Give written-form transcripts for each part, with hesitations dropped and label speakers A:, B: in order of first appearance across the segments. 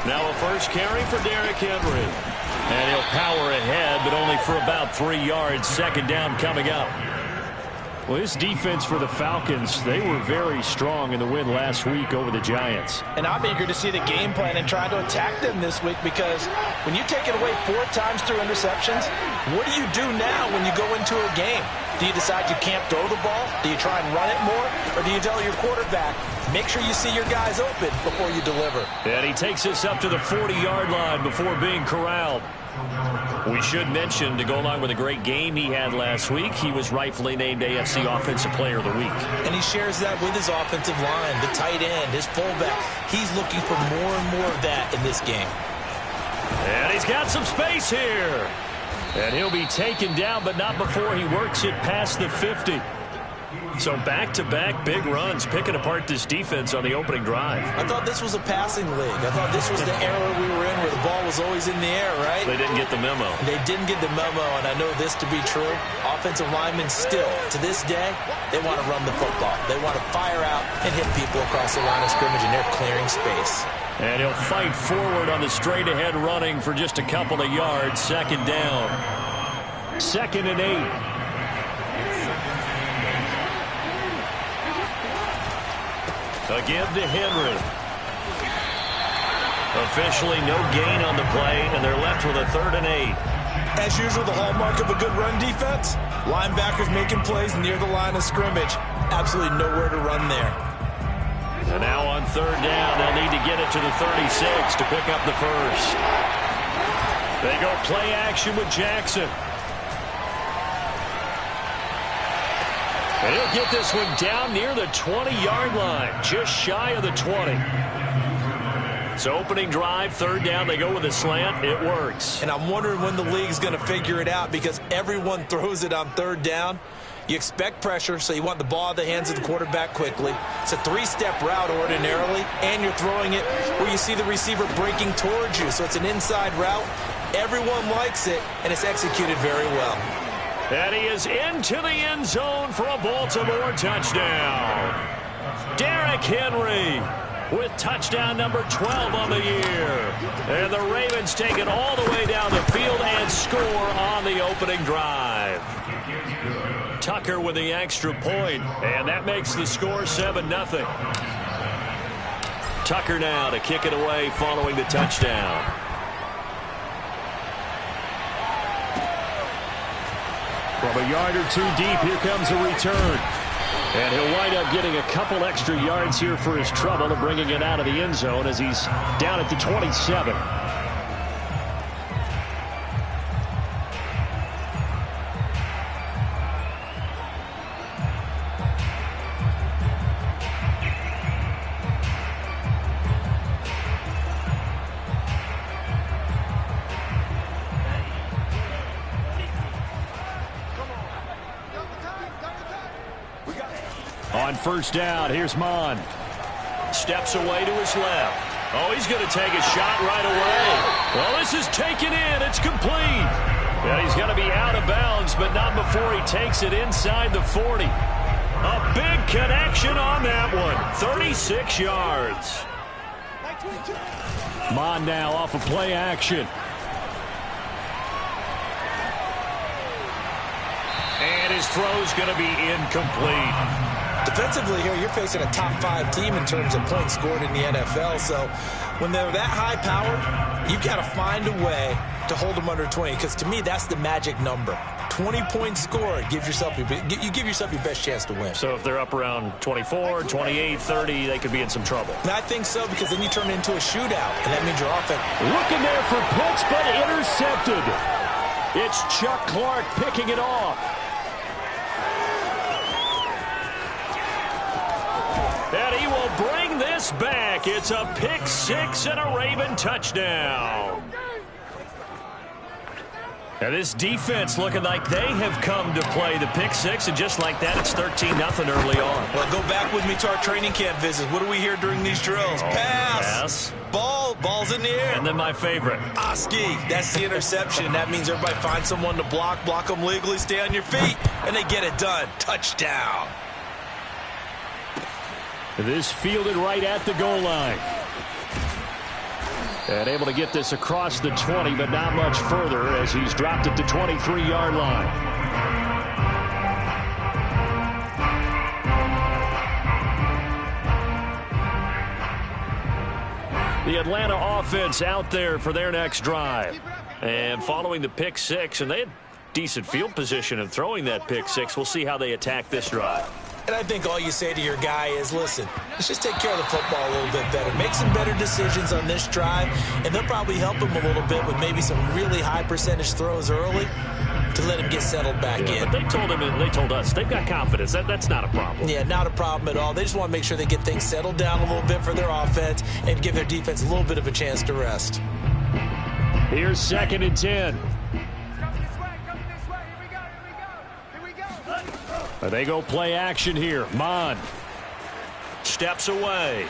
A: Now a first carry for Derrick Henry. And he'll power ahead, but only for about 3 yards. Second down coming up. Well, this defense for the Falcons, they were very strong in the win last week over the Giants.
B: And I'm eager to see the game plan and try to attack them this week, because when you take it away 4 times through interceptions, what do you do now when you go into a game? Do you decide you can't throw the ball? Do you try and run it more? Or do you tell your quarterback, make sure you see your guys open before you deliver?
A: And he takes us up to the 40-yard line before being corralled. We should mention, to go along with a great game he had last week, he was rightfully named AFC Offensive Player of the Week.
B: And he shares that with his offensive line, the tight end, his fullback. He's looking for more and more of that in this game.
A: And he's got some space here. And he'll be taken down, but not before he works it past the 50. So back-to-back big runs, picking apart this defense on the opening drive.
B: I thought this was a passing league. I thought this was the era we were in where the ball was always in the air, right?
A: They didn't get the memo.
B: They didn't get the memo, and I know this to be true. Offensive linemen still, to this day, they want to run the football. They want to fire out and hit people across the line of scrimmage, and they're clearing space. And
A: he'll fight forward on the straight-ahead running for just a couple of yards. Second down. 2nd and 8. A give to Henry. Officially no gain on the play, and they're left with a 3rd and 8.
B: As usual, the hallmark of a good run defense, linebackers making plays near the line of scrimmage. Absolutely nowhere to run there.
A: And now on 3rd down, they'll need to get it to the 36 to pick up the first. They go play action with Jackson. And he'll get this one down near the 20-yard line, just shy of the 20. So opening drive, 3rd down, they go with a slant. It works.
B: And I'm wondering when the league's going to figure it out, because everyone throws it on 3rd down. You expect pressure, so you want the ball in the hands of the quarterback quickly. It's a 3-step route ordinarily, and you're throwing it where you see the receiver breaking towards you. So it's an inside route. Everyone likes it, and it's executed very well.
A: And he is into the end zone for a Baltimore touchdown. Derrick Henry with touchdown number 12 on the year. And the Ravens take it all the way down the field and score on the opening drive. Tucker with the extra point, and that makes the score 7-0. Tucker now to kick it away following the touchdown. From a yard or 2 deep, here comes a return. And he'll wind up getting a couple extra yards here for his trouble and bringing it out of the end zone as he's down at the 27. On 1st down, here's Mon. Steps away to his left. Oh, he's going to take a shot right away. Well, this is taken in. It's complete. Yeah, he's going to be out of bounds, but not before he takes it inside the 40. A big connection on that one. 36 yards. Mon now off of play action. And his throw's going to be incomplete.
B: Defensively here, you're facing a top 5 team in terms of points scored in the NFL. So when they're that high powered, you've got to find a way to hold them under 20. Because to me, that's the magic number. 20 points scored. You give yourself your best chance to win.
A: So if they're up around 24, 28, 30, they could be in some trouble.
B: And I think so, because then you turn it into a shootout. And that means your offense.
A: Looking there for Pitts, but intercepted. It's Chuck Clark picking it off. And he will bring this back. It's a pick 6 and a Raven touchdown. And this defense looking like they have come to play the pick 6, and just like that, it's 13-0 early on.
B: Well, go back with me to our training camp visits. What do we hear during these drills? Pass. Ball's in the air.
A: And then my favorite.
B: Oski. That's the interception. That means everybody finds someone to block them legally, stay on your feet, and they get it done. Touchdown.
A: This fielded right at the goal line. And able to get this across the 20, but not much further as he's dropped at the 23-yard line. The Atlanta offense out there for their next drive. And following the pick six, and they had decent field position in throwing that pick six. We'll see how they attack this drive.
B: And I think all you say to your guy is, listen, let's just take care of the football a little bit better. Make some better decisions on this drive, and they'll probably help him a little bit with maybe some really high percentage throws early to let him get settled back in.
A: But they told him, and they told us, they've got confidence. That's not a problem.
B: Yeah, not a problem at all. They just want to make sure they get things settled down a little bit for their offense and give their defense a little bit of a chance to rest.
A: Here's 2nd and 10. They go play action here. Mon steps away.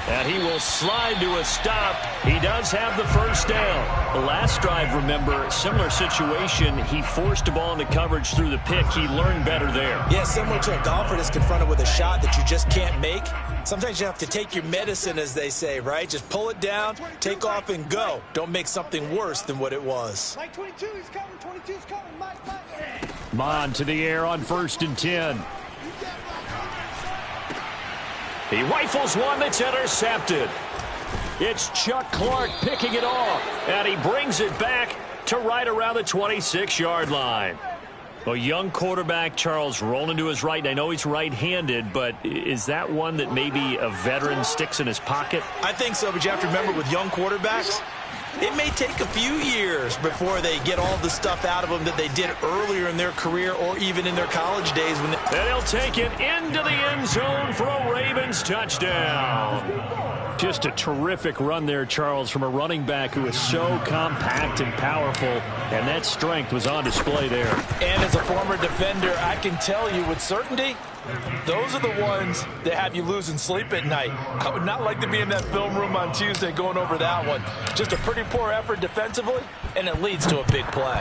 A: And he will slide to a stop. He does have the first down. The last drive, remember, similar situation. He forced a ball into coverage through the pick. He learned better there.
B: Yeah, similar to a golfer that's confronted with a shot that you just can't make. Sometimes you have to take your medicine, as they say, right? Just pull it down, take off, and go. Don't make something worse than what it was.
C: Mike 22 is coming. 22 is coming. Mike.
A: Mon to the air on 1st and 10. He rifles one that's intercepted. It's Chuck Clark picking it off, and he brings it back to right around the 26-yard line. A young quarterback, Charles, rolling to his right. And I know he's right-handed, but is that one that maybe a veteran sticks in his pocket?
B: I think so, but you have to remember with young quarterbacks, it may take a few years before they get all the stuff out of them that they did earlier in their career or even in their college days. And
A: they'll take it into the end zone for a Ravens touchdown. Just a terrific run there, Charles, from a running back who is so compact and powerful, and that strength was on display there.
B: And as a former defender, I can tell you with certainty, those are the ones that have you losing sleep at night. I would not like to be in that film room on Tuesday going over that one. Just a pretty poor effort defensively, and it leads to a big play.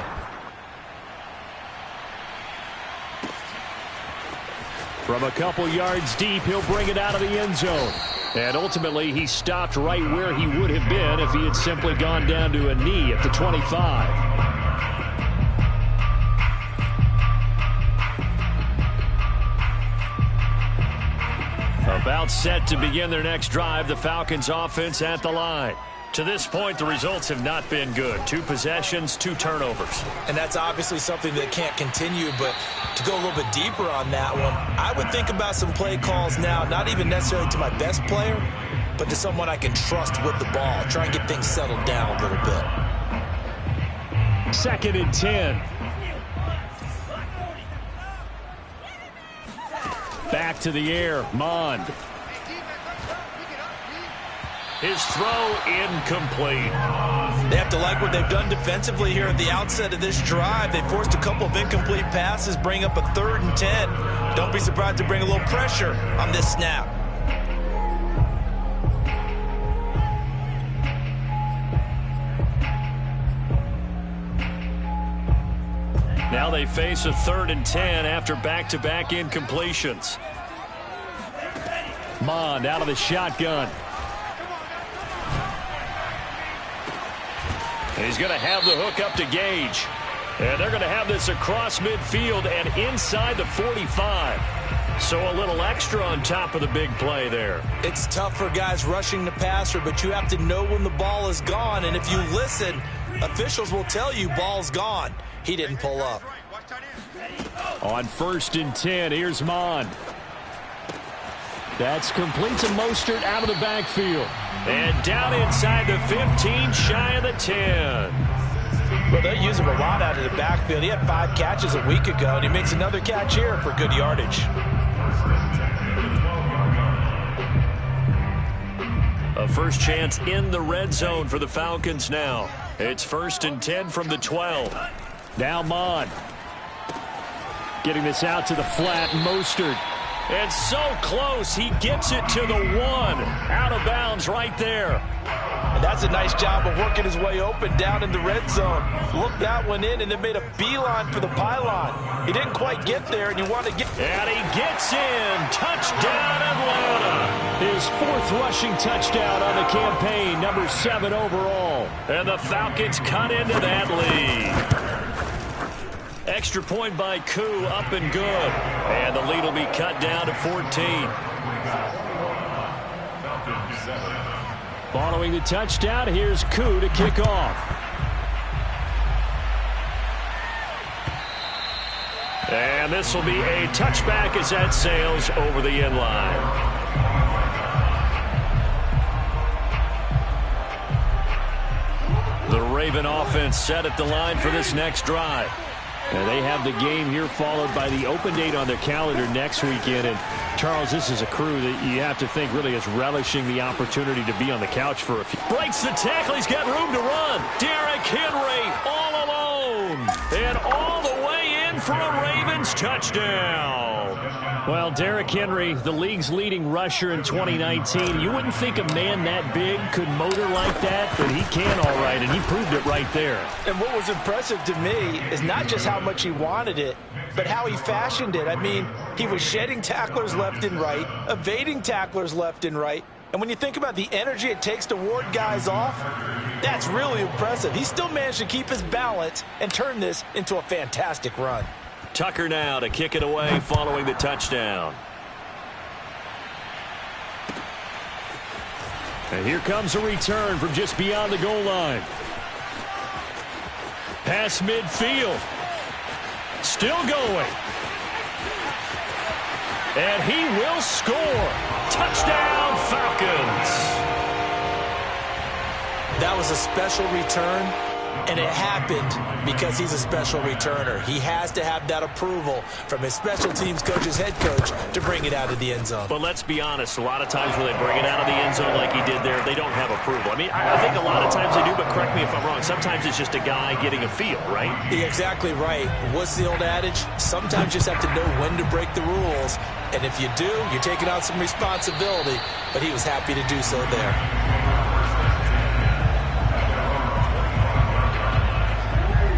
A: From a couple yards deep, he'll bring it out of the end zone. And ultimately, he stopped right where he would have been if he had simply gone down to a knee at the 25. About set to begin their next drive, the Falcons offense at the line. To this point, the results have not been good. 2 possessions, 2 turnovers.
B: And that's obviously something that can't continue, but to go a little bit deeper on that one, I would think about some play calls now, not even necessarily to my best player, but to someone I can trust with the ball. Try and get things settled down a little bit.
A: 2nd and 10. Back to the air, Mond. His throw incomplete.
B: They have to like what they've done defensively here at the outset of this drive. They forced a couple of incomplete passes, bring up a 3rd and 10. Don't be surprised to bring a little pressure on this snap.
A: Now they face a 3rd and 10 after back-to-back incompletions. Mond out of the shotgun. And he's going to have the hook up to Gage. And they're going to have this across midfield and inside the 45. So a little extra on top of the big play there.
B: It's tough for guys rushing the passer, but you have to know when the ball is gone. And if you listen, officials will tell you ball's gone. He didn't pull up.
A: On 1st and 10, here's Mond. That's complete to Mostert out of the backfield. And down inside the 15, shy of the 10.
B: Well, they use him a lot out of the backfield. He had 5 catches a week ago, and he makes another catch here for good yardage.
A: A first chance in the red zone for the Falcons now. It's 1st and 10 from the 12. Now Mond. Getting this out to the flat, Mostert. And so close, he gets it to the 1. Out of bounds right there.
B: And that's a nice job of working his way open down in the red zone. Looked that one in and then made a beeline for the pylon. He didn't quite get there, and you want to get...
A: And he gets in. Touchdown, Atlanta. His 4th rushing touchdown on the campaign, number 7 overall. And the Falcons cut into that lead. Extra point by Koo, up and good. And the lead will be cut down to 14. Following the touchdown, here's Koo to kick off. And this will be a touchback as that sails over the end line. The Raven offense set at the line for this next drive. And they have the game here followed by the open date on their calendar next weekend. And, Charles, this is a crew that you have to think really is relishing the opportunity to be on the couch for a few. Breaks the tackle. He's got room to run. Derrick Henry all alone. And all the way in for a Ravens touchdown. Well, Derrick Henry, the league's leading rusher in 2019. You wouldn't think a man that big could motor like that, but he can all right, and he proved it right there.
B: And what was impressive to me is not just how much he wanted it, but how he fashioned it. I mean, he was shedding tacklers left and right, evading tacklers left and right. And when you think about the energy it takes to ward guys off, that's really impressive. He still managed to keep his balance and turn this into a fantastic run.
A: Tucker now to kick it away following the touchdown. And here comes a return from just beyond the goal line. Pass midfield. Still going. And he will score. Touchdown, Falcons.
B: That was a special return, and it happened because he's a special returner. He has to have that approval from his special teams coach's head coach to bring it out of the end zone.
A: But let's be honest, a lot of times when they bring it out of the end zone like he did there, they don't have approval. I mean, I think a lot of times they do, but correct me if I'm wrong. Sometimes it's just a guy getting a feel, right?
B: You're exactly right. What's the old adage? Sometimes you just have to know when to break the rules. And if you do, you're taking on some responsibility. But he was happy to do so there.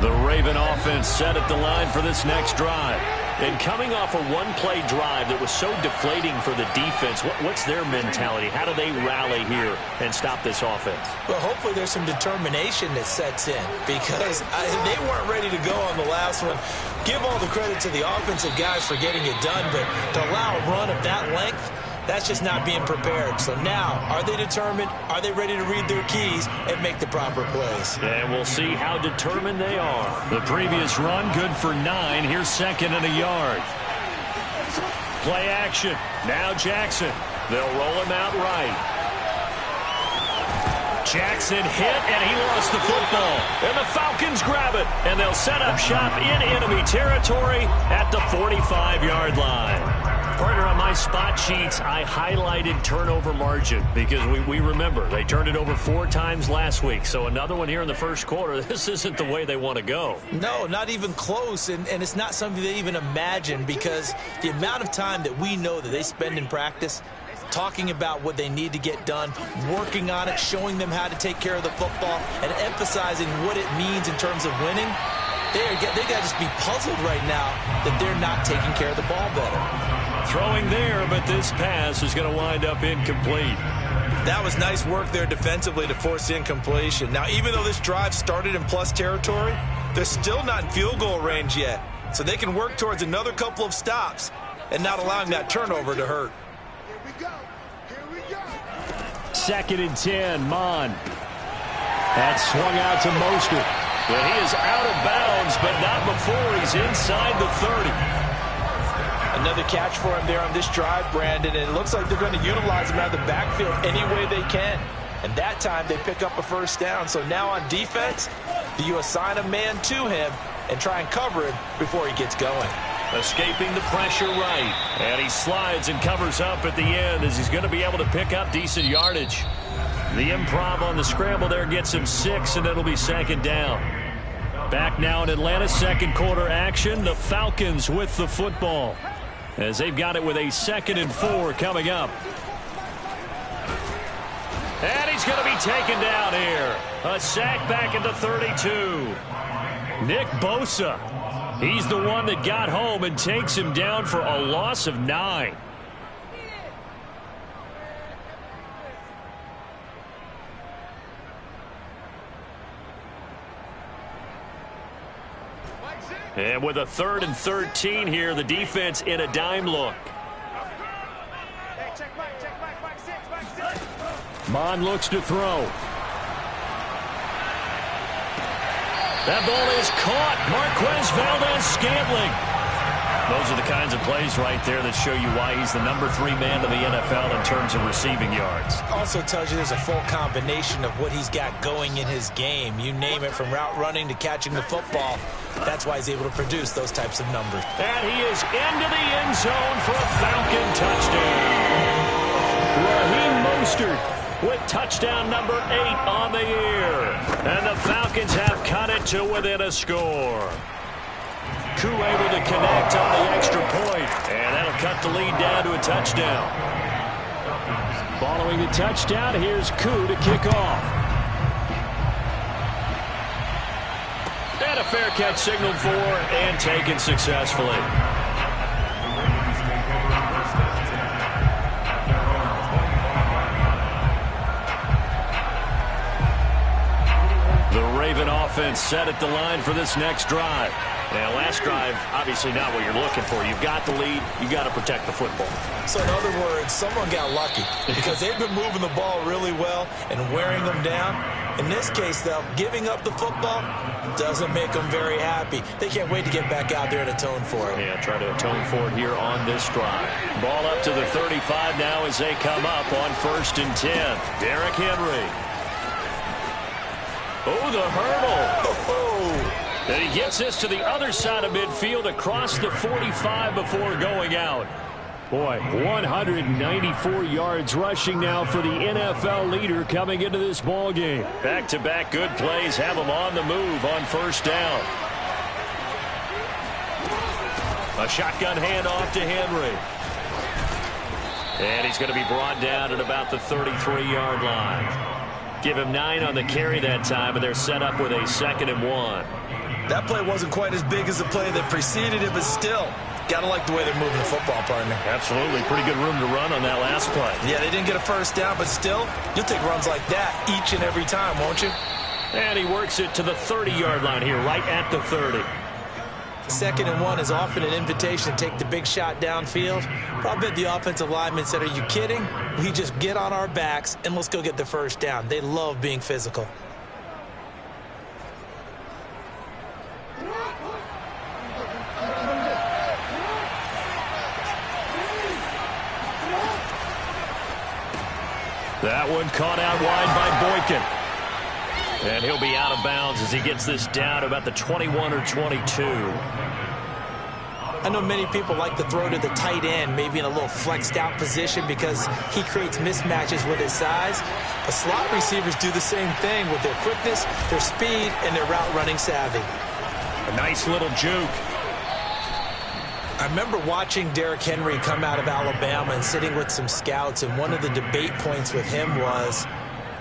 A: The Raven offense set at the line for this next drive. And coming off a one-play drive that was so deflating for the defense, what's their mentality? How do they rally here and stop this offense?
B: Well, hopefully there's some determination that sets in because they weren't ready to go on the last one. Give all the credit to the offensive guys for getting it done, but to allow a run of that length, that's just not being prepared. So now, are they determined? Are they ready to read their keys and make the proper plays?
A: And we'll see how determined they are. The previous run, good for 9. Here's 2nd and a yard. Play action. Now Jackson. They'll roll him out right. Jackson hit, and he lost the football. And the Falcons grab it. And they'll set up shop in enemy territory at the 45-yard line. Partner, on my spot sheets, I highlighted turnover margin because we remember they turned it over 4 times last week. So another one here in the first quarter. This isn't the way they want to go.
B: No, not even close. And it's not something they even imagine because the amount of time that we know that they spend in practice talking about what they need to get done, working on it, showing them how to take care of the football, and emphasizing what it means in terms of winning. They got to just be puzzled right now that they're not taking care of the ball better.
A: Throwing there, but this pass is going to wind up incomplete.
B: That was nice work there defensively to force incompletion. Now, even though this drive started in plus territory, they're still not in field goal range yet. So they can work towards another couple of stops and not allowing that turnover to hurt.
C: Here we go. Here we go.
A: 2nd and 10, Mon. That swung out to Mostert. But he is out of bounds, but not before he's inside the 30.
B: Another catch for him there on this drive, Brandon, and it looks like they're going to utilize him out of the backfield any way they can. And that time they pick up a first down. So now on defense, do you assign a man to him and try and cover him before he gets going?
A: Escaping the pressure right. And he slides and covers up at the end as he's going to be able to pick up decent yardage. The improv on the scramble there gets him 6, and it'll be 2nd down. Back now in Atlanta, second quarter action. The Falcons with the football as they've got it with a 2nd and 4 coming up. And he's going to be taken down here. A sack back at the 32. Nick Bosa. He's the one that got home and takes him down for a loss of 9. And with a 3rd and 13 here, the defense in a dime look. Mon looks to throw. That ball is caught. Marquez Valdez-Scantling. Those are the kinds of plays right there that show you why he's the number 3 man in the NFL in terms of receiving yards.
B: Also tells you there's a full combination of what he's got going in his game. You name it, from route running to catching the football. That's why he's able to produce those types of numbers.
A: And he is into the end zone for a Falcon touchdown. Raheem Mostert with touchdown number 8 on the year. And the Falcons have cut it to within a score. Koo able to connect on the extra point, and that'll cut the lead down to a touchdown. Following the touchdown, here's Koo to kick off. And a fair catch signaled for and taken successfully. The Raven offense set at the line for this next drive. Now, last drive, obviously not what you're looking for. You've got the lead. You've got to protect the football.
B: So, in other words, someone got lucky because they've been moving the ball really well and wearing them down. In this case, though, giving up the football doesn't make them very happy. They can't wait to get back out there and atone for it.
A: Yeah, try to atone for it here on this drive. Ball up to the 35 now as they come up on 1st and 10. Derrick Henry. Oh, the hurdle. And he gets this to the other side of midfield across the 45 before going out. Boy, 194 yards rushing now for the NFL leader coming into this ball game. Back-to-back good plays have him on the move on 1st down. A shotgun handoff to Henry. And he's going to be brought down at about the 33-yard line. Give him 9 on the carry that time, and they're set up with a 2nd and 1.
B: That play wasn't quite as big as the play that preceded it, but still, got to like the way they're moving the football, partner.
A: Absolutely. Pretty good room to run on that last play.
B: Yeah, they didn't get a 1st down, but still, you'll take runs like that each and every time, won't you?
A: And he works it to the 30-yard line here, right at the 30.
B: 2nd and 1 is often an invitation to take the big shot downfield. But I bet the offensive lineman said, are you kidding? We just get on our backs and let's go get the 1st down. They love being physical.
A: That one caught out wide by Boykin. And he'll be out of bounds as he gets this down to about the 21 or 22.
B: I know many people like to throw to the tight end, maybe in a little flexed out position because he creates mismatches with his size. But slot receivers do the same thing with their quickness, their speed, and their route running savvy.
A: A nice little juke.
B: I remember watching Derrick Henry come out of Alabama and sitting with some scouts, and one of the debate points with him was,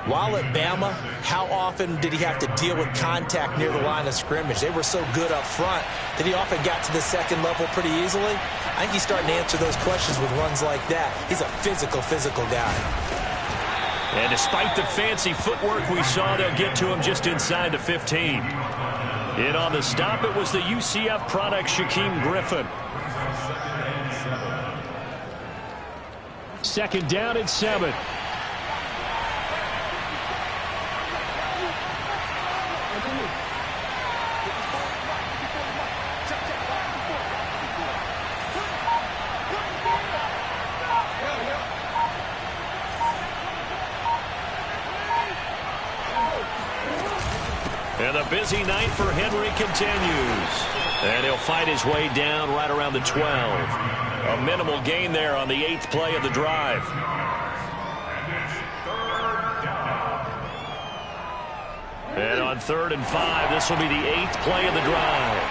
B: while at Bama, how often did he have to deal with contact near the line of scrimmage? They were so good up front that he often got to the 2nd level pretty easily. I think he's starting to answer those questions with runs like that. He's a physical guy.
A: And despite the fancy footwork we saw, they'll get to him just inside the 15. In on the stop, it was the UCF product, Shaquem Griffin. 2nd down and 7. And the busy night for Henry continues. And he'll fight his way down right around the 12. A minimal gain there on the 8th play of the drive. And on 3rd and 5, this will be the 8th play of the drive.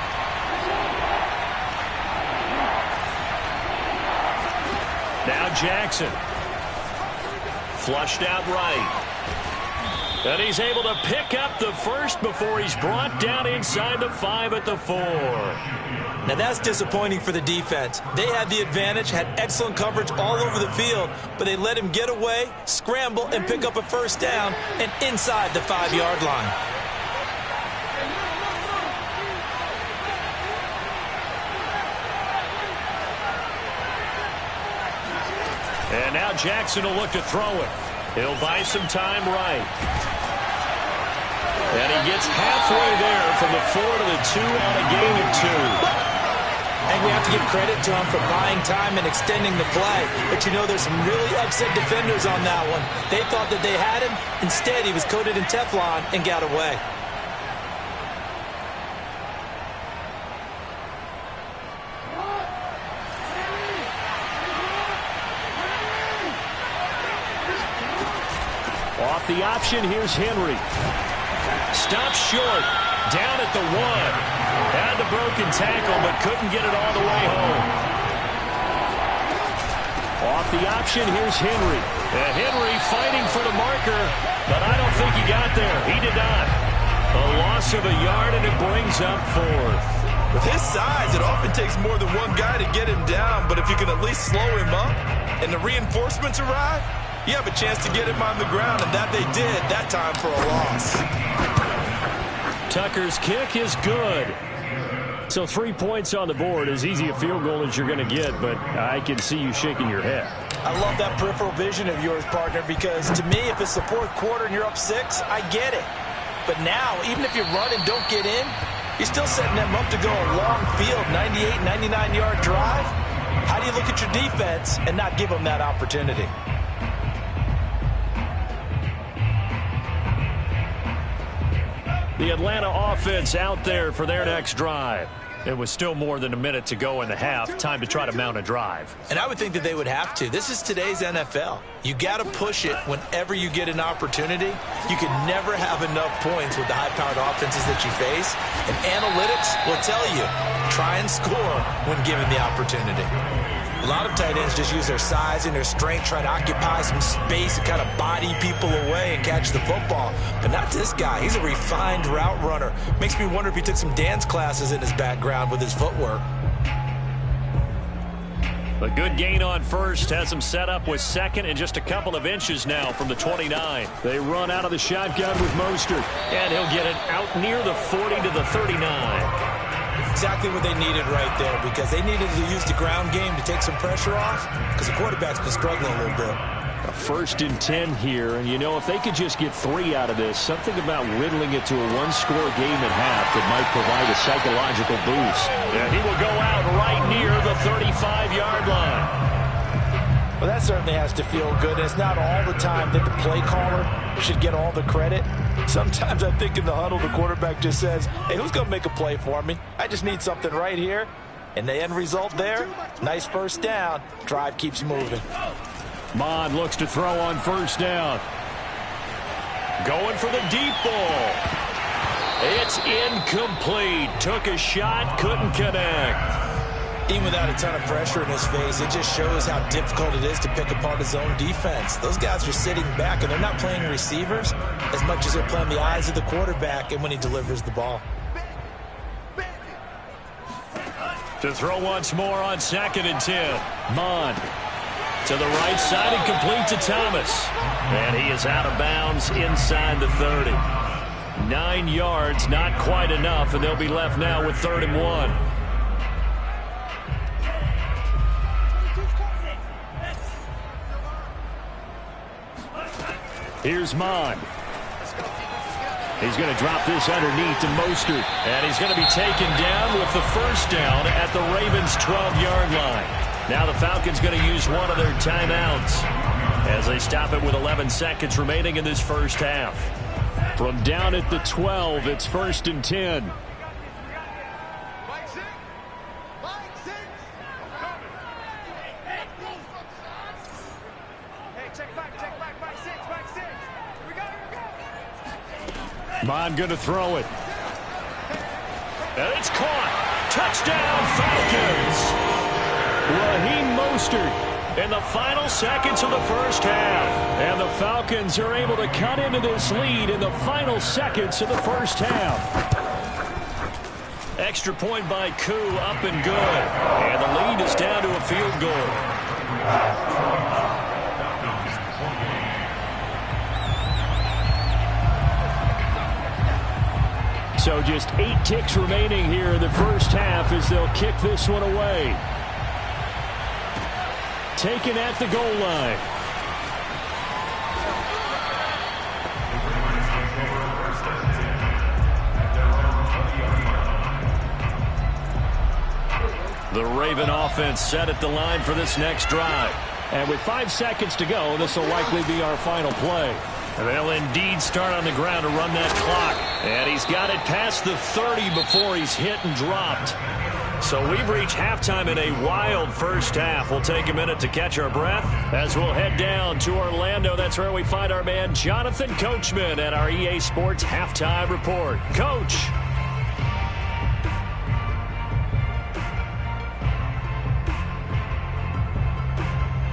A: Now Jackson. Flushed out right. And he's able to pick up the 1st before he's brought down inside the 5 at the 4.
B: Now that's disappointing for the defense. They had the advantage, had excellent coverage all over the field, but they let him get away, scramble, and pick up a 1st down and inside the 5-yard line.
A: And now Jackson will look to throw it. He'll buy some time right. And he gets halfway there from the 4 to the 2 on a gain of 2.
B: And we have to give credit to him for buying time and extending the play. But, you know, there's some really upset defenders on that one. They thought that they had him. Instead, he was coated in Teflon and got away.
A: Off the option, here's Henry. Stops short. Down at the 1. Had the broken tackle, but couldn't get it all the way home. Off the option, here's Henry. And Henry fighting for the marker, but I don't think he got there. He did not. A loss of a yard, and it brings up 4th.
B: With his size, it often takes more than one guy to get him down, but if you can at least slow him up and the reinforcements arrive, you have a chance to get him on the ground, and that they did that time for a loss.
A: Tucker's kick is good. So 3 points on the board, as easy a field goal as you're going to get, but I can see you shaking your head.
B: I love that peripheral vision of yours, partner, because to me, if it's the 4th quarter and you're up 6, I get it. But now, even if you run and don't get in, you're still setting them up to go a long field, 98, 99-yard drive. How do you look at your defense and not give them that opportunity?
A: The Atlanta offense out there for their next drive. It was still more than a minute to go in the half. Time to try to mount a drive.
B: And I would think that they would have to. This is today's NFL. You got to push it whenever you get an opportunity. You can never have enough points with the high-powered offenses that you face. And analytics will tell you, try and score when given the opportunity. A lot of tight ends just use their size and their strength, try to occupy some space and kind of body people away and catch the football. But not this guy. He's a refined route runner. Makes me wonder if he took some dance classes in his background with his footwork.
A: A good gain on first has him set up with second and just a couple of inches now from the 29. They run out of the shotgun with Mostert, and he'll get it out near the 40 to the 39.
B: Exactly what they needed right there, because they needed to use the ground game to take some pressure off, because the quarterback's been struggling a little bit.
A: A 1st and 10 here, and you know, if they could just get 3 out of this, something about whittling it to a 1-score game at half that might provide a psychological boost. And he will go out right near the 35-yard line.
B: Well, that certainly has to feel good. It's not all the time that the play caller should get all the credit. Sometimes I think in the huddle, the quarterback just says, hey, who's going to make a play for me? I just need something right here. And the end result there, nice first down. Drive keeps moving.
A: Mond looks to throw on first down. Going for the deep ball. It's incomplete. Took a shot, couldn't connect.
B: Even without a ton of pressure in his face, it just shows how difficult it is to pick apart his own defense. Those guys are sitting back, and they're not playing receivers as much as they're playing the eyes of the quarterback and when he delivers the ball.
A: To throw once more on 2nd and 10. Mond to the right side and complete to Thomas. And he is out of bounds inside the 30. 9 yards, not quite enough, and they'll be left now with 3rd and 1. Here's Mond. He's going to drop this underneath to Mostert. And he's going to be taken down with the first down at the Ravens' 12-yard line. Now the Falcons going to use one of their timeouts as they stop it with 11 seconds remaining in this first half. From down at the 12, it's 1st and 10. Mond going to throw it. And it's caught. Touchdown, Falcons. Raheem Mostert in the final seconds of the first half. And the Falcons are able to cut into this lead in the final seconds of the first half. Extra point by Koo, up and good. And the lead is down to a field goal. So just 8 ticks remaining here in the first half as they'll kick this one away. taken at the goal line. The Raven offense set at the line for this next drive. And with 5 seconds to go, this will likely be our final play. They'll indeed start on the ground to run that clock. And he's got it past the 30 before he's hit and dropped. So we've reached halftime in a wild first half. We'll take a minute to catch our breath as we'll head down to Orlando. That's where we find our man Jonathan Coachman at our EA Sports Halftime Report. Coach.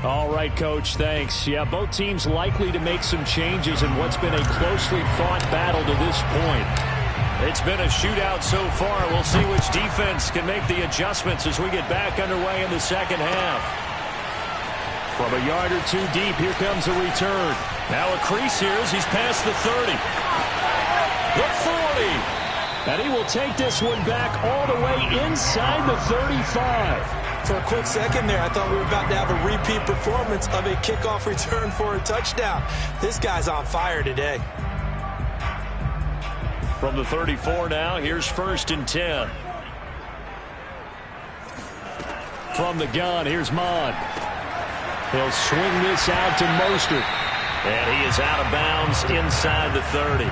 A: All right, Coach, thanks. Yeah, both teams likely to make some changes in what's been a closely fought battle to this point. It's been a shootout so far. We'll see which defense can make the adjustments as we get back underway in the second half. From a yard or two deep, here comes a return. Now a crease here as he's past the 30. The 40. And he will take this one back all the way inside the 35.
B: For a quick second there, I thought we were about to have a repeat performance of a kickoff return for a touchdown. This guy's on fire today.
A: From the 34 now, here's 1st and 10. From the gun, here's Mon. He'll swing this out to Mostert. And he is out of bounds inside the 30.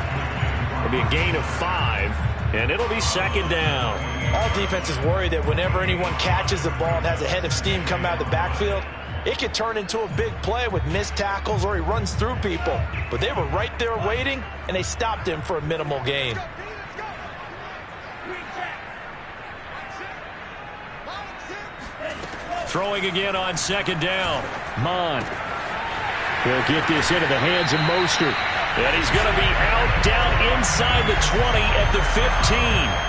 A: It'll be a gain of 5, and it'll be 2nd down.
B: All defenses worry that whenever anyone catches the ball and has a head of steam come out of the backfield, it could turn into a big play with missed tackles or he runs through people. But they were right there waiting, and they stopped him for a minimal gain.
A: Throwing again on 2nd down. Mon. He'll get this into the hands of Mostert. And he's going to be out down inside the 20 at the 15.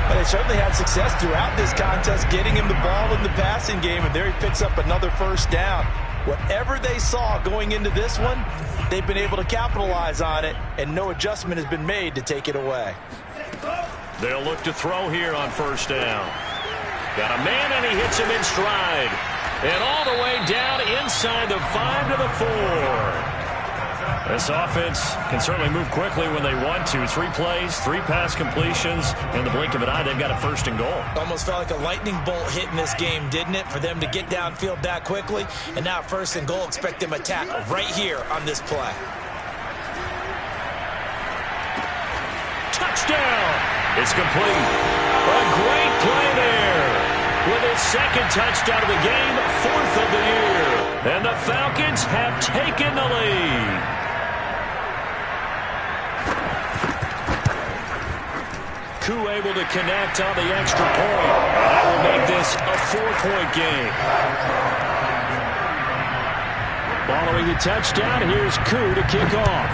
B: But they certainly had success throughout this contest, getting him the ball in the passing game, and there he picks up another 1st down. Whatever they saw going into this one, they've been able to capitalize on it, and no adjustment has been made to take it away.
A: They'll look to throw here on 1st down. Got a man, and he hits him in stride. And all the way down inside the 5 to the 4. This offense can certainly move quickly when they want to. 3 plays, 3 pass completions. In the blink of an eye, they've got a 1st and goal.
B: Almost felt like a lightning bolt hit in this game, didn't it? For them to get downfield that quickly. And now 1st and goal, expect them to attack right here on this play.
A: Touchdown! It's complete. A great play there. With his 2nd touchdown of the game, 4th of the year. And the Falcons have taken the lead. Koo able to connect on the extra point. That will make this a 4-point game. Following the touchdown, here's Koo to kick off.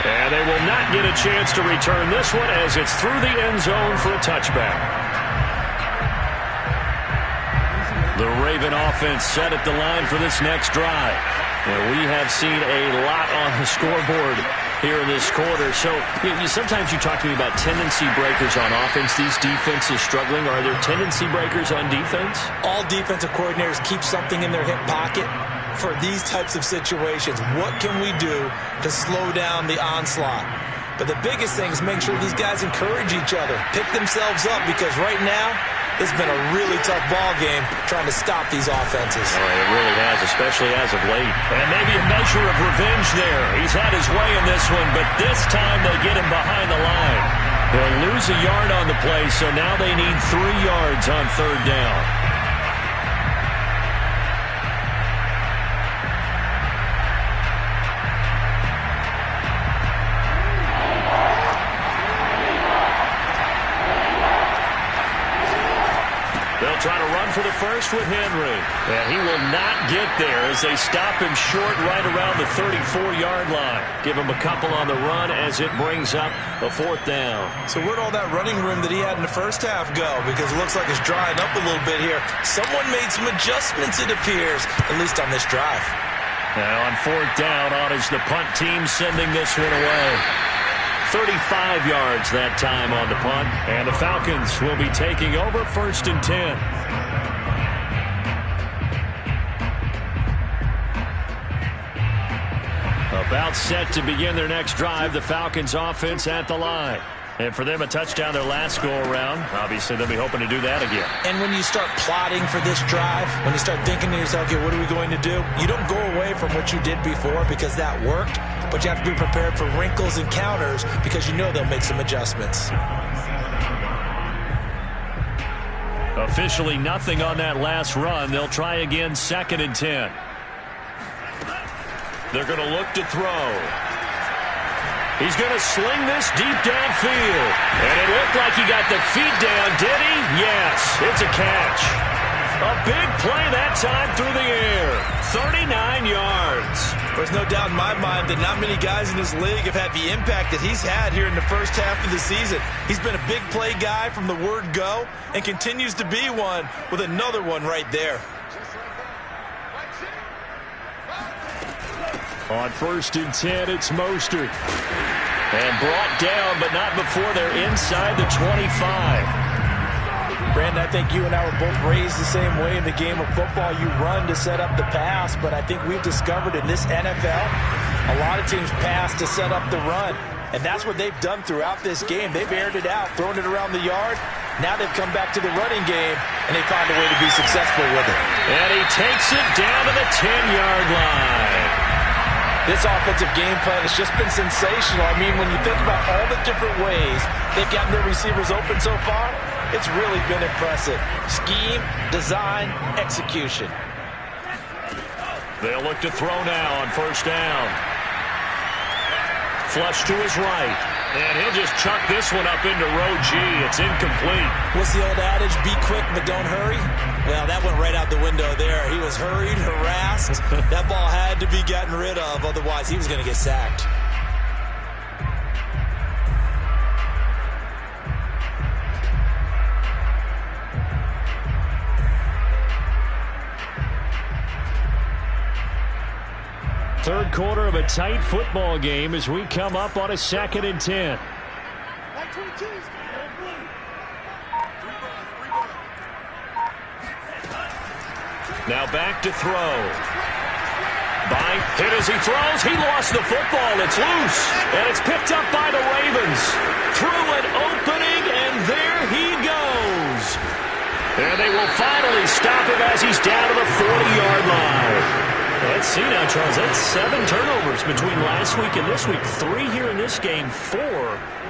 A: And they will not get a chance to return this one as it's through the end zone for a touchback. The Raven offense set at the line for this next drive. And we have seen a lot on the scoreboard here in this quarter. So sometimes you talk to me about tendency breakers on offense. These defenses struggling. Are there tendency breakers on defense?
B: All defensive coordinators keep something in their hip pocket for these types of situations. What can we do to slow down the onslaught? But the biggest thing is make sure these guys encourage each other, pick themselves up, because right now it's been a really tough ball game trying to stop these offenses.
A: Oh, it really has, especially as of late. And maybe a measure of revenge there. He's had his way in this one, but this time they get him behind the line. They'll lose a yard on the play, so now they need 3 yards on 3rd down. Trying to run for the 1st with Henry. And he will not get there as they stop him short right around the 34-yard line. Give him a couple on the run as it brings up a 4th down.
B: So where'd all that running room that he had in the first half go? Because it looks like it's drying up a little bit here. Someone made some adjustments, it appears, at least on this drive.
A: Now on 4th down, on is the punt team sending this one away. 35 yards that time on the punt. And the Falcons will be taking over 1st and 10. About set to begin their next drive. The Falcons offense at the line. And for them, a touchdown their last go-around. Obviously, they'll be hoping to do that again.
B: And when you start plotting for this drive, when you start thinking to yourself, okay, what are we going to do? You don't go away from what you did before because that worked, but you have to be prepared for wrinkles and counters because you know they'll make some adjustments.
A: Officially nothing on that last run. They'll try again 2nd and 10. They're going to look to throw. He's going to sling this deep downfield. And it looked like he got the feet down, did he? Yes, it's a catch. A big play that time through the air. 39 yards.
B: There's no doubt in my mind that not many guys in this league have had the impact that he's had here in the first half of the season. He's been a big play guy from the word go and continues to be one with another one right there.
A: On 1st and 10, it's Mostert. And brought down, but not before they're inside the 25.
D: Brandon, I think you and I were both raised the same way in the game of football. You run to set up the pass, but I think we've discovered in this NFL, a lot of teams pass to set up the run. And that's what they've done throughout this game. They've aired it out, thrown it around the yard. Now they've come back to the running game, and they found a way to be successful with it.
A: And he takes it down to the 10-yard line.
D: This offensive game plan has just been sensational. I mean, when you think about all the different ways they've gotten their receivers open so far, it's really been impressive. Scheme, design, execution.
A: They'll look to throw now on 1st down. Flush to his right. And he'll just chuck this one up into row G. It's incomplete.
B: What's the old adage? Be quick, but don't hurry. Well, that went right out the window there. He was hurried, harassed. That ball had to be gotten rid of. Otherwise, he was going to get sacked.
A: Third quarter of a tight football game as we come up on a 2nd and 10. Now back to throw. Hit as he throws. He lost the football. It's loose. And it's picked up by the Ravens. Through an opening, and there he goes. And they will finally stop him as he's down to the 40-yard line. Let's see now, Charles. That's 7 turnovers between last week and this week. 3 here in this game, 4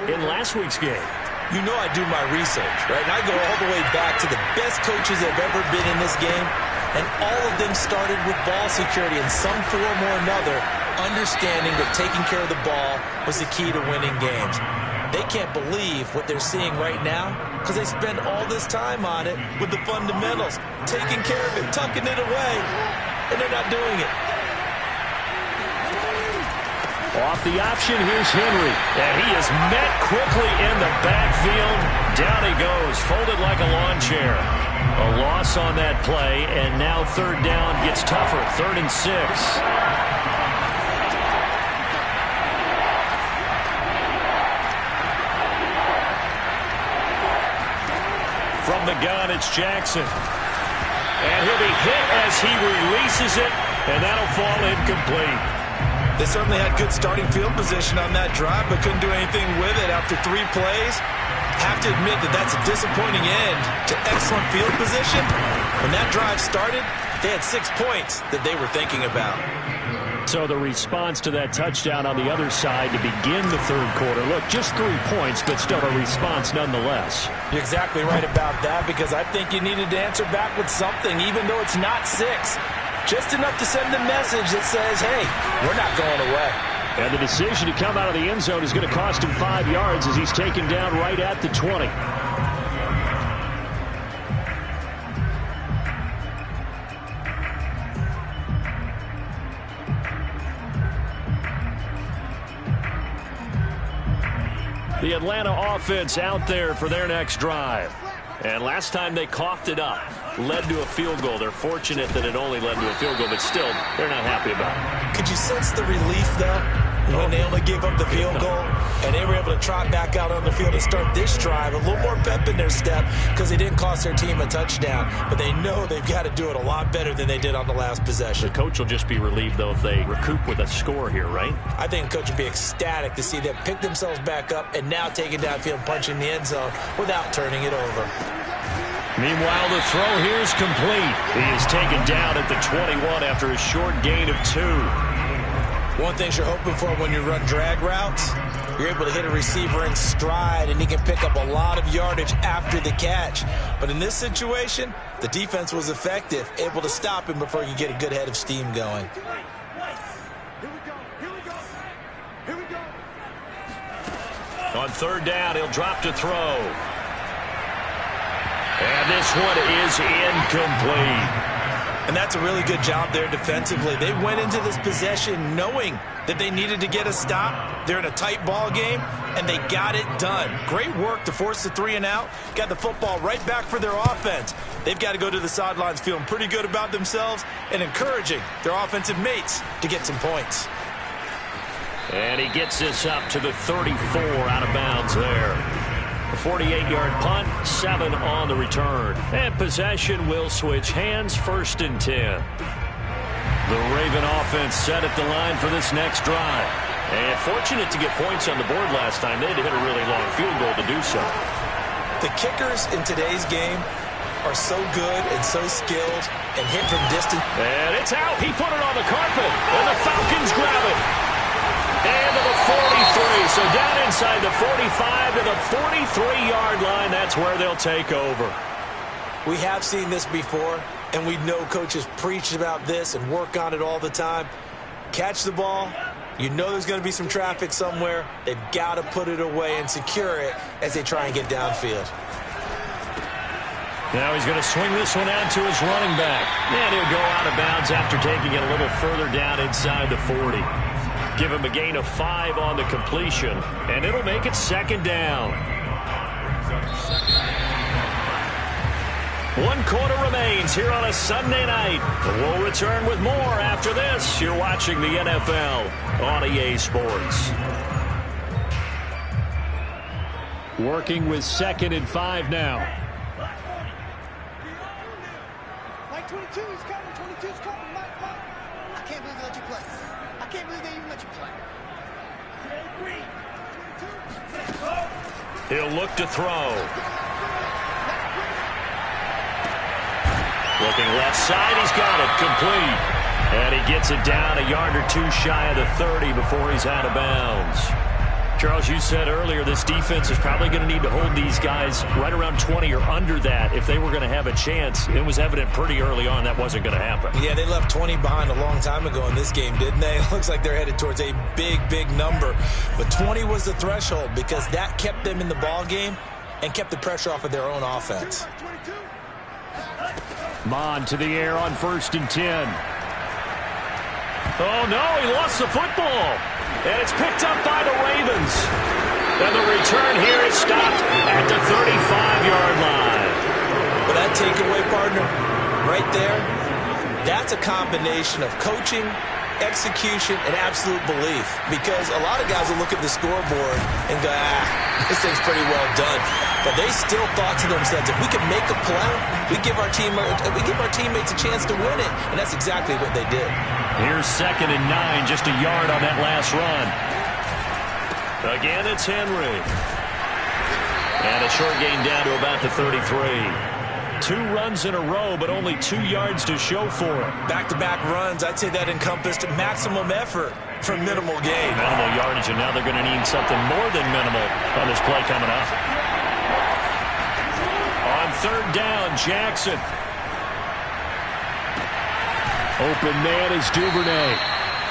A: in last week's game.
B: You know I do my research, right? And I go all the way back to the best coaches that have ever been in this game. And all of them started with ball security in some form or another, understanding that taking care of the ball was the key to winning games. They can't believe what they're seeing right now because they spend all this time on it with the fundamentals, taking care of it, tucking it away, and they're not doing it.
A: Off the option, here's Henry. And he is met quickly in the backfield. Down he goes, folded like a lawn chair. A loss on that play, and now 3rd down gets tougher. 3rd and 6. From the gun, it's Jackson. And he'll be hit as he releases it, and that'll fall incomplete.
B: They certainly had good starting field position on that drive, but couldn't do anything with it after 3 plays. Have to admit that that's a disappointing end to excellent field position. When that drive started, they had 6 points that they were thinking about.
A: So the response to that touchdown on the other side to begin the 3rd quarter. Look, just 3 points, but still a response nonetheless.
D: You're exactly right about that because I think you needed to answer back with something, even though it's not 6. Just enough to send a message that says, hey, we're not going away.
A: And the decision to come out of the end zone is going to cost him 5 yards as he's taken down right at the 20. The Atlanta offense out there for their next drive. And last time they coughed it up, led to a field goal. They're fortunate that it only led to a field goal, but still, they're not happy about it.
B: Could you sense the relief, though? when they only gave up the field goal, and they were able to trot back out on the field and start this drive. A little more pep in their step because they didn't cost their team a touchdown, but they know they've got to do it a lot better than they did on the last possession.
A: The coach will just be relieved, though, if they recoup with a score here, right?
B: I think the coach would be ecstatic to see them pick themselves back up and now take it downfield and punch in the end zone without turning it over.
A: Meanwhile, the throw here is complete. He is taken down at the 21 after a short gain of 2.
B: One thing you're hoping for when you run drag routes, you're able to hit a receiver in stride, and he can pick up a lot of yardage after the catch. But in this situation, the defense was effective, able to stop him before he could get a good head of steam going.
A: On third down, he'll drop to throw. And this one is incomplete.
B: And that's a really good job there defensively. They went into this possession knowing that they needed to get a stop. They're in a tight ball game, and they got it done. Great work to force the 3 and out. Got the football right back for their offense. They've got to go to the sidelines feeling pretty good about themselves and encouraging their offensive mates to get some points.
A: And he gets this up to the 34 out of bounds there. A 48-yard punt, 7 on the return. And possession will switch hands, 1st and 10. The Raven offense set at the line for this next drive. And fortunate to get points on the board last time. They had to hit a really long field goal to do so.
B: The kickers in today's game are so good and so skilled and hit from distance.
A: And it's out. He put it on the carpet. And the Falcons grab it. And to the 43. So down inside the 45 to the 43-yard line. That's where they'll take over.
B: We have seen this before, and we know coaches preach about this and work on it all the time. Catch the ball. You know there's going to be some traffic somewhere. They've got to put it away and secure it as they try and get downfield.
A: Now he's going to swing this one out to his running back. And he'll go out of bounds after taking it a little further down inside the 40. Give him a gain of 5 on the completion, and it'll make it 2nd down. 1 quarter remains here on a Sunday night. We'll return with more after this. You're watching the NFL on EA Sports. Working with 2nd and 5 now.
C: Mike 22 is coming. 22 is coming. Mike. I can't believe they let you play. I can't believe they even let you play.
A: He'll look to throw. Looking left side, he's got it, complete. And he gets it down a yard or 2 shy of the 30 before he's out of bounds. Charles, you said earlier this defense is probably going to need to hold these guys right around 20 or under that if they were going to have a chance. It was evident pretty early on that wasn't going to happen.
B: Yeah, they left 20 behind a long time ago in this game, didn't they? It looks like they're headed towards a big number. But 20 was the threshold because that kept them in the ball game and kept the pressure off of their own offense.
A: Mon to the air on 1st and 10. Oh, no, he lost the football. And it's picked up by the Ravens. And the return here is stopped at the 35-yard line.
B: But that takeaway, partner, right there, that's a combination of coaching, execution, and absolute belief. Because a lot of guys will look at the scoreboard and go, this thing's pretty well done. But they still thought to themselves, if we can make a play, we give our teammates a chance to win it. And that's exactly what they did.
A: Here's 2nd and 9, just a yard on that last run. Again, it's Henry. And a short gain down to about the 33. 2 runs in a row, but only 2 yards to show for it.
B: Back-to-back runs, I'd say that encompassed maximum effort for minimal gain.
A: Minimal yardage, and now they're going to need something more than minimal on this play coming up. On 3rd down, Jackson. Open man is Duvernay.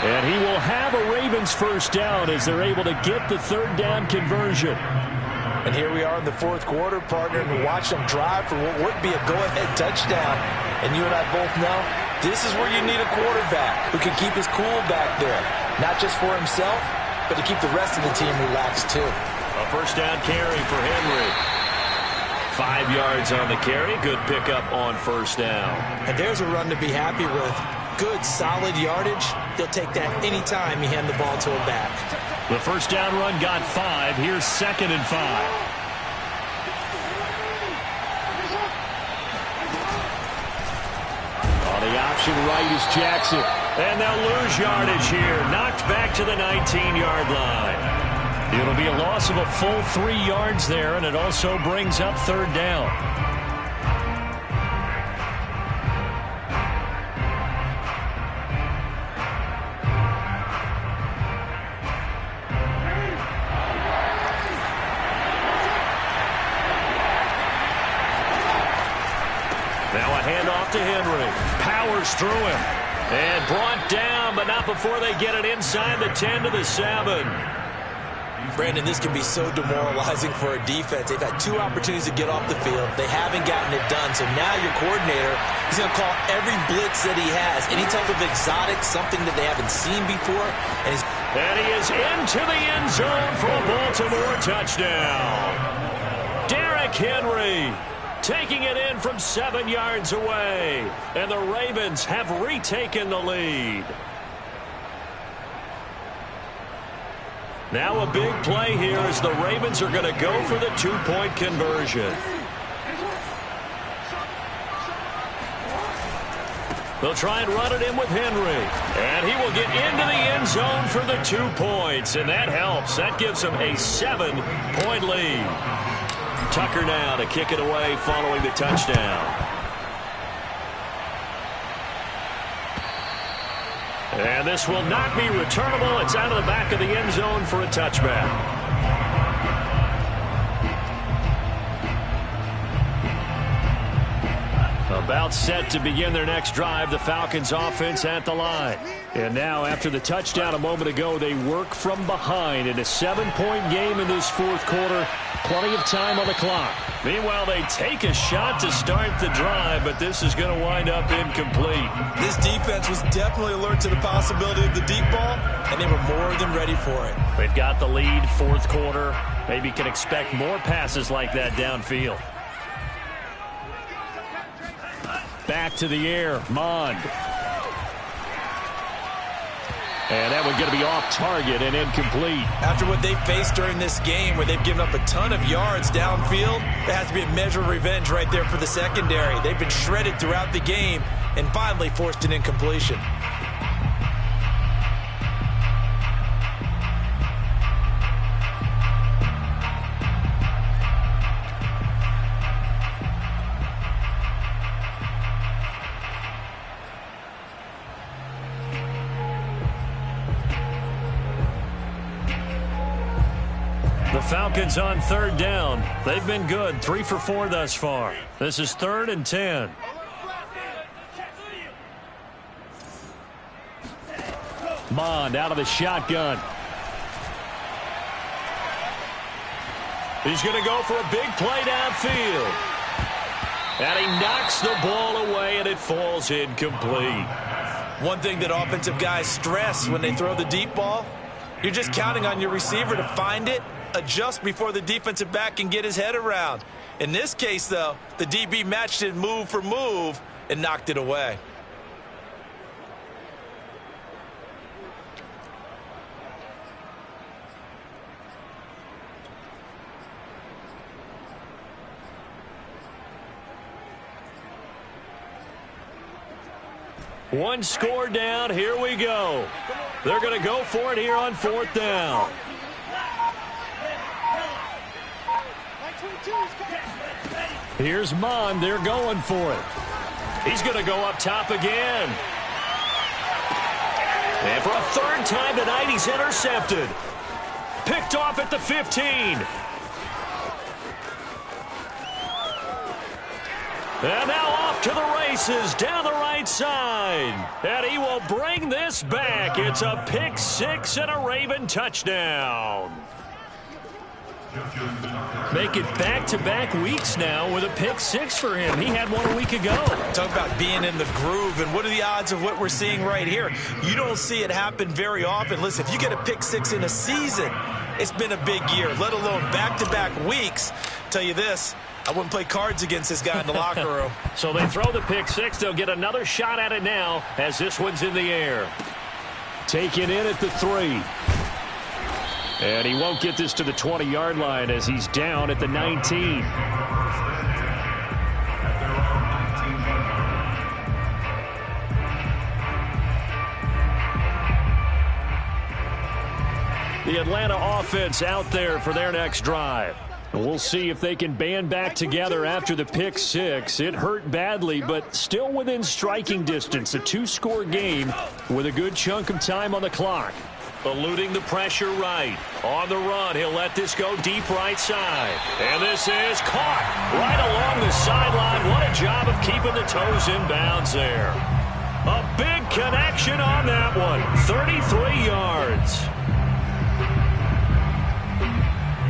A: And he will have a Ravens 1st down as they're able to get the 3rd down conversion.
B: And here we are in the 4th quarter, partner, and watch them drive for what would be a go-ahead touchdown. And you and I both know this is where you need a quarterback who can keep his cool back there. Not just for himself, but to keep the rest of the team relaxed too.
A: A 1st down carry for Henry. 5 yards on the carry. Good pickup on 1st down.
B: And there's a run to be happy with. good, solid yardage, he'll take that anytime you hand the ball to him back.
A: The first down run got 5. Here's 2nd and 5. On the option right is Jackson. And they'll lose yardage here. Knocked back to the 19-yard line. It'll be a loss of a full 3 yards there, and it also brings up 3rd down. Now a handoff to Henry. Powers through him. And brought down, but not before they get it inside the 10 to the 7.
B: Brandon, this can be so demoralizing for a defense. They've had 2 opportunities to get off the field. They haven't gotten it done. So now your coordinator is going to call every blitz that he has. Any type of exotic, something that they haven't seen before.
A: And he is into the end zone for a Baltimore touchdown. Derrick Henry taking it in from 7 yards away. And the Ravens have retaken the lead. Now a big play here as the Ravens are going to go for the 2-point conversion. They'll try and run it in with Henry. And he will get into the end zone for the 2 points. And that helps. That gives them a 7-point lead. Tucker now to kick it away following the touchdown. And this will not be returnable. It's out of the back of the end zone for a touchback. About set to begin their next drive. The Falcons offense at the line. And now after the touchdown a moment ago, they work from behind in a 7-point game in this 4th quarter. Plenty of time on the clock. Meanwhile, they take a shot to start the drive, but this is going to wind up incomplete.
B: This defense was definitely alert to the possibility of the deep ball, and they were more than ready for it.
A: They've got the lead, 4th quarter. Maybe can expect more passes like that downfield. Back to the air, Mond. And that one's going to be off target and incomplete.
B: After what they faced during this game where they've given up a ton of yards downfield, there has to be a measure of revenge right there for the secondary. They've been shredded throughout the game and finally forced an incompletion.
A: Falcons on 3rd down. They've been good. 3 for 4 thus far. This is 3rd and 10. Mond out of the shotgun. He's going to go for a big play downfield. And he knocks the ball away, and it falls incomplete.
B: One thing that offensive guys stress when they throw the deep ball, you're just counting on your receiver to find it, adjust before the defensive back can get his head around. In this case, though, the DB matched it move for move and knocked it away.
A: One score down. Here we go. They're going to go for it here on 4th down. Here's Mond. They're going for it. He's going to go up top again. And for a 3rd time tonight, he's intercepted. Picked off at the 15. And now off to the races down the right side. And he will bring this back. It's a pick 6 and a Raven touchdown. Make it back-to-back weeks now with a pick 6 for him. He had one a week ago.
B: Talk about being in the groove, and what are the odds of what we're seeing right here? You don't see it happen very often. Listen, if you get a pick 6 in a season, it's been a big year, let alone back-to-back weeks. Tell you this, I wouldn't play cards against this guy in the locker room.
A: So they throw the pick six. They'll get another shot at it now as this one's in the air. Taken in at the 3. And he won't get this to the 20-yard line as he's down at the 19. The Atlanta offense out there for their next drive. We'll see if they can band back together after the pick six. It hurt badly, but still within striking distance. A 2-score game with a good chunk of time on the clock. Eluding the pressure right. On the run, he'll let this go deep right side. And this is caught right along the sideline. What a job of keeping the toes in bounds there. A big connection on that one. 33 yards.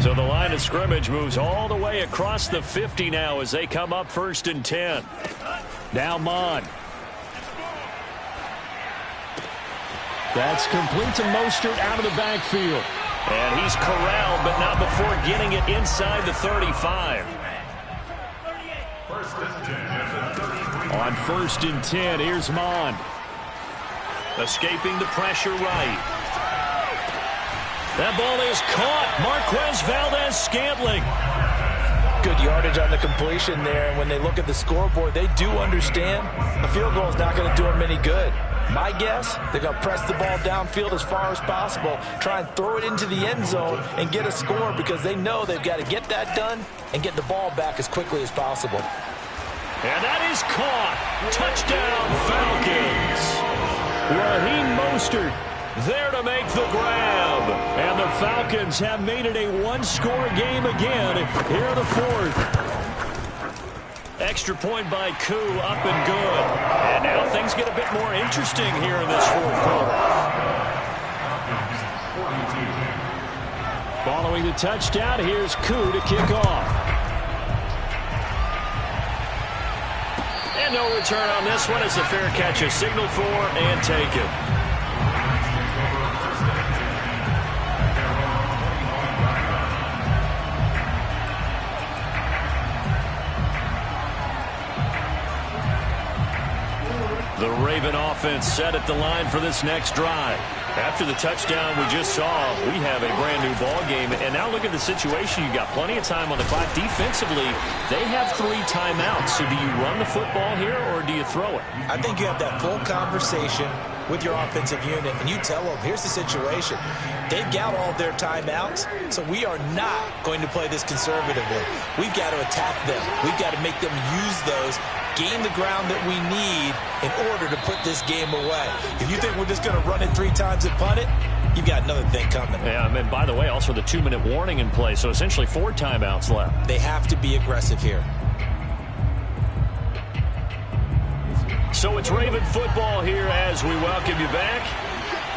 A: So the line of scrimmage moves all the way across the 50 now as they come up 1st and 10. Now Mon. That's complete to Mostert out of the backfield. And he's corralled, but not before getting it inside the 35. On 1st and 10, here's Mon. Escaping the pressure right. That ball is caught. Marquez Valdez-Scantling.
D: Good yardage on the completion there. And when they look at the scoreboard, they do understand a field goal is not going to do them any good. My guess, they're going to press the ball downfield as far as possible, try and throw it into the end zone and get a score because they know they've got to get that done and get the ball back as quickly as possible.
A: And that is caught. Touchdown, Falcons. Raheem Mostert there to make the grab. And the Falcons have made it a 1-score game again here in the 4th. Extra point by Koo, up and good. And now things get a bit more interesting here in this 4th quarter. Following the touchdown, here's Koo to kick off. And no return on this one. It's a fair catch, a signal for and taken. The Raven offense set at the line for this next drive. After the touchdown we just saw, we have a brand new ball game. And now look at the situation. You've got plenty of time on the clock. Defensively, they have 3 timeouts. So do you run the football here or do you throw it?
B: I think you have that full conversation with your offensive unit, and you tell them, here's the situation. They've got all their timeouts, so we are not going to play this conservatively. We've got to attack them. We've got to make them use those, gain the ground that we need in order to put this game away. If you think we're just going to run it 3 times and punt it, you've got another thing coming.
A: Yeah, and by the way, also the 2-minute warning in play, so essentially 4 timeouts left.
B: They have to be aggressive here.
A: So it's Raven football here as we welcome you back.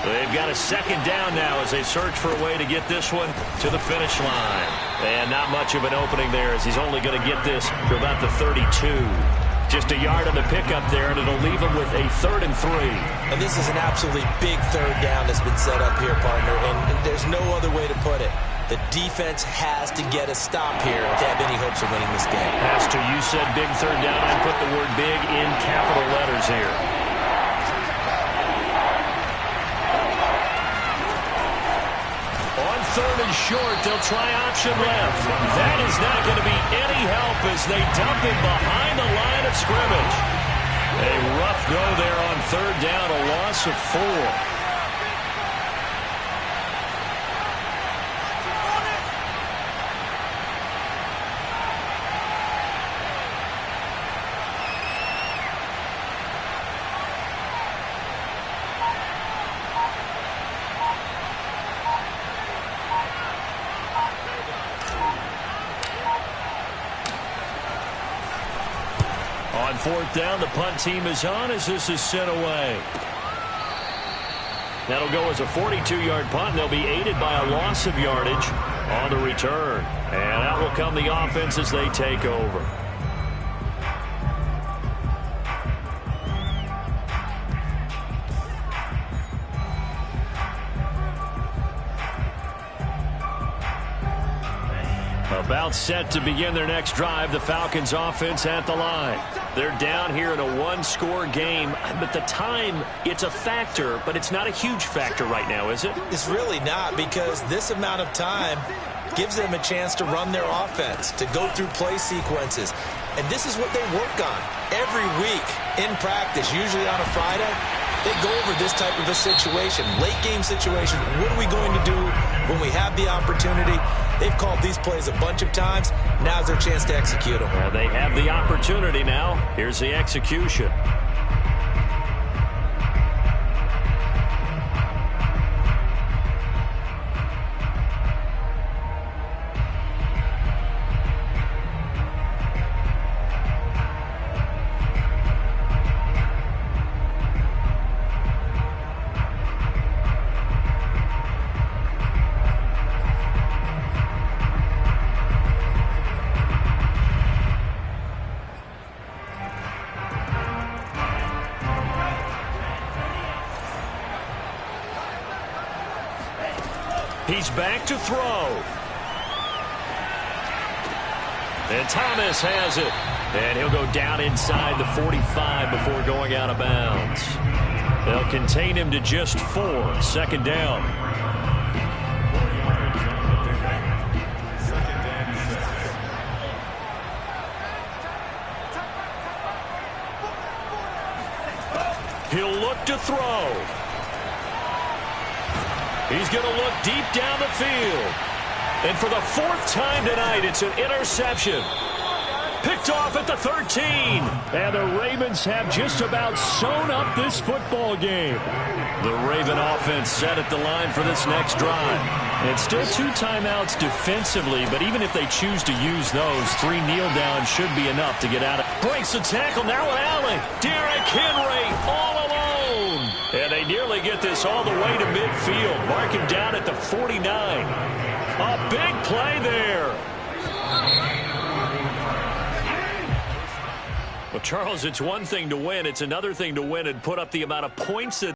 A: They've got a 2nd down now as they search for a way to get this one to the finish line. And not much of an opening there as he's only going to get this to about the 32. Just a yard on the pickup there, and it'll leave him with a 3rd and 3.
B: And this is an absolutely big 3rd down that's been set up here, partner, and there's no other way to put it. The defense has to get a stop here to have any hopes of winning this game.
A: Has to. You said big 3rd down. I put the word big in capital letters here. On 3rd and short, they'll try option left. That is not going to be any help as they dump him behind the line of scrimmage. A rough go there on 3rd down, a loss of 4. On 4th down, the punt team is on as this is sent away. That'll go as a 42-yard punt, and they'll be aided by a loss of yardage on the return. And out will come the offense as they take over. A About set to begin their next drive, the Falcons offense at the line. They're down here in a one-score game, but the time, it's a factor, but it's not a huge factor right now, is it?
B: It's really not, because this amount of time gives them a chance to run their offense, to go through play sequences. And this is what they work on every week in practice, usually on a Friday. They go over this type of a situation, late game situation. What are we going to do when we have the opportunity? They've called these plays a bunch of times. Now's their chance to execute them.
A: Well, they have the opportunity now. Here's the execution. He's back to throw. And Thomas has it. And he'll go down inside the 45 before going out of bounds. They'll contain him to just 4. Second down. He'll look to throw. He's going to look deep down the field. And for the 4th time tonight, it's an interception. Picked off at the 13. And the Ravens have just about sewn up this football game. The Raven offense set at the line for this next drive. And still 2 timeouts defensively, but even if they choose to use those, 3 kneel downs should be enough to get out of it. Breaks the tackle, now an alley. Derrick Henry all alone. And they nearly get this all the way to midfield. Mark him down at the 49. A big play there. Well, Charles, it's one thing to win. It's another thing to win and put up the amount of points that